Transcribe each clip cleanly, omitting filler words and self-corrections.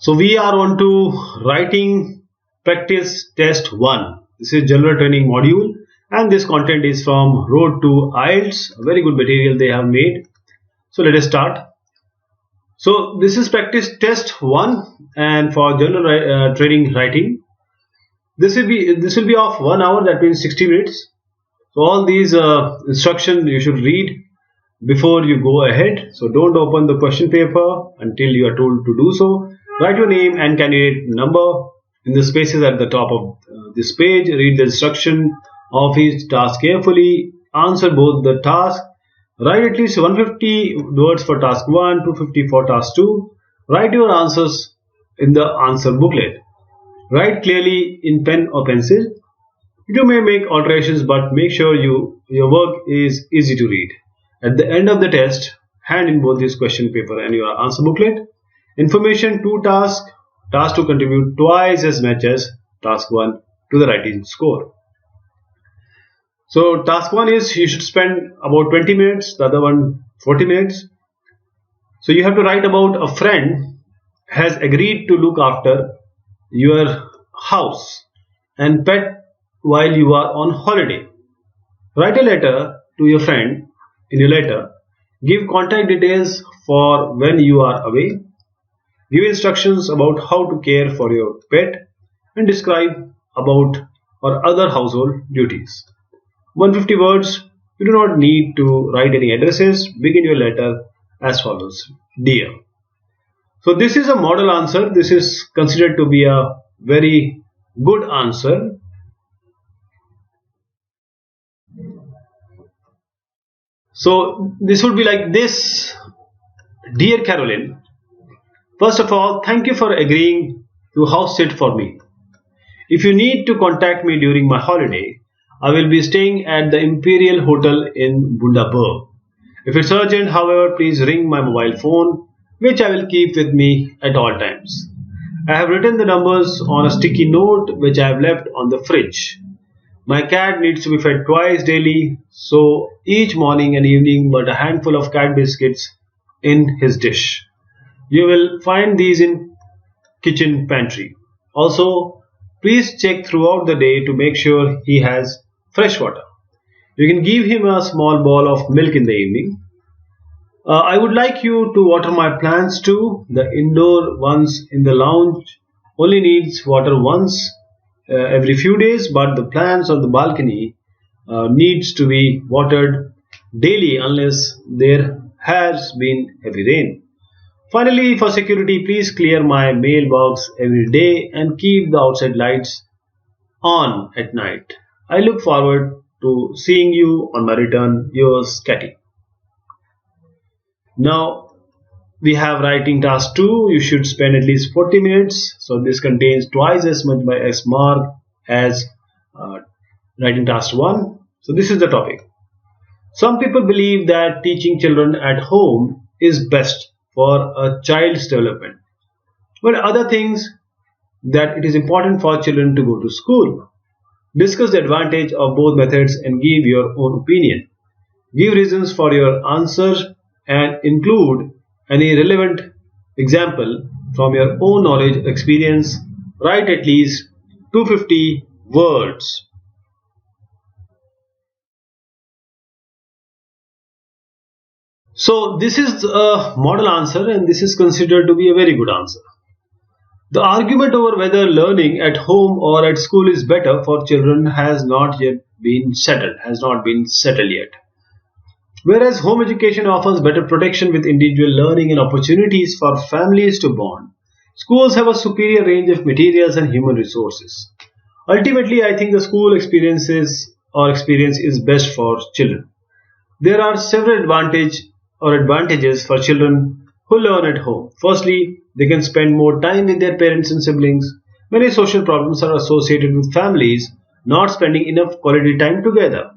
So we are on to writing practice test 1. This is general training module and this content is from Road to IELTS, a very good material they have made. So let us start. So this is practice test 1 and for general training writing. This will be of 1 hour, that means 60 minutes. So all these instructions you should read before you go ahead. So don't open the question paper until you are told to do so. Write your name and candidate number in the spaces at the top of this page. Read the instruction of each task carefully. Answer both the tasks. Write at least 150 words for task 1, 250 for task 2. Write your answers in the answer booklet. Write clearly in pen or pencil. You may make alterations, but make sure your work is easy to read. At the end of the test, hand in both this question paper and your answer booklet. Information: 2 tasks. Task 2 contribute twice as much as task 1 to the writing score. So task 1 is you should spend about 20 minutes, the other one 40 minutes. So you have to write about a friend has agreed to look after your house and pet while you are on holiday. Write a letter to your friend. In your letter, give contact details for when you are away. Give instructions about how to care for your pet and describe about or other household duties. 150 words. You do not need to write any addresses. Begin your letter as follows. Dear. So this is a model answer. This is considered to be a very good answer. So this would be like this. Dear Caroline, first of all, thank you for agreeing to house sit for me. If you need to contact me during my holiday, I will be staying at the Imperial Hotel in Bundaberg. If it's urgent, however, please ring my mobile phone, which I will keep with me at all times. I have written the numbers on a sticky note which I have left on the fridge. My cat needs to be fed twice daily, so each morning and evening, but a handful of cat biscuits in his dish. You will find these in kitchen pantry. Also, please check throughout the day to make sure he has fresh water. You can give him a small bowl of milk in the evening. I would like you to water my plants too. The indoor ones in the lounge only needs water once every few days, but the plants on the balcony needs to be watered daily unless there has been heavy rain. Finally, for security, please clear my mailbox every day and keep the outside lights on at night. I look forward to seeing you on my return. Yours, Catty. Now we have writing task 2. You should spend at least 40 minutes. So this contains twice as much by S mark as writing task 1. So this is the topic. Some people believe that teaching children at home is best for a child's development, but other things that it is important for children to go to school. Discuss the advantage of both methods and give your own opinion. Give reasons for your answer and include any relevant example from your own knowledge experience. Write at least 250 words. So this is a model answer and this is considered to be a very good answer. The argument over whether learning at home or at school is better for children has not been settled yet. Whereas home education offers better protection with individual learning and opportunities for families to bond, schools have a superior range of materials and human resources. Ultimately, I think the school experience is best for children. There are several advantages for children who learn at home. Firstly, they can spend more time with their parents and siblings. Many social problems are associated with families not spending enough quality time together.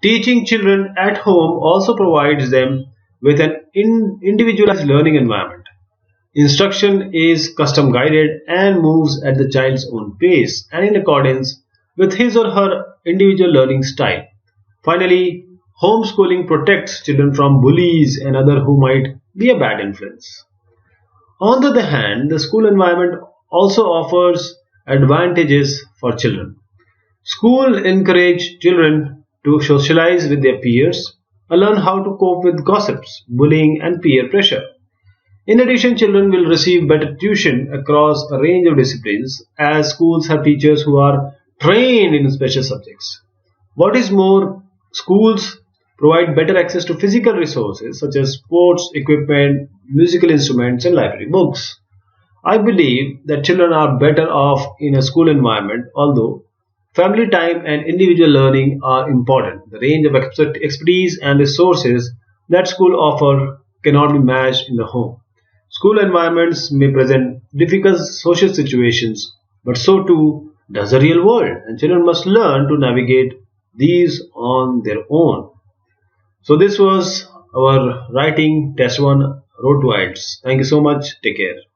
Teaching children at home also provides them with an individualized learning environment. Instruction is custom guided and moves at the child's own pace and in accordance with his or her individual learning style. Finally, homeschooling protects children from bullies and others who might be a bad influence. On the other hand, the school environment also offers advantages for children. School encourage children to socialize with their peers and learn how to cope with gossips, bullying and peer pressure. In addition, children will receive better tuition across a range of disciplines as schools have teachers who are trained in special subjects. What is more, schools provide better access to physical resources such as sports equipment, musical instruments, and library books. I believe that children are better off in a school environment, although family time and individual learning are important. The range of expertise and resources that school offer cannot be matched in the home. School environments may present difficult social situations, but so too does the real world, and children must learn to navigate these on their own. So, this was our writing test 1 Road to IELTS. Thank you so much. Take care.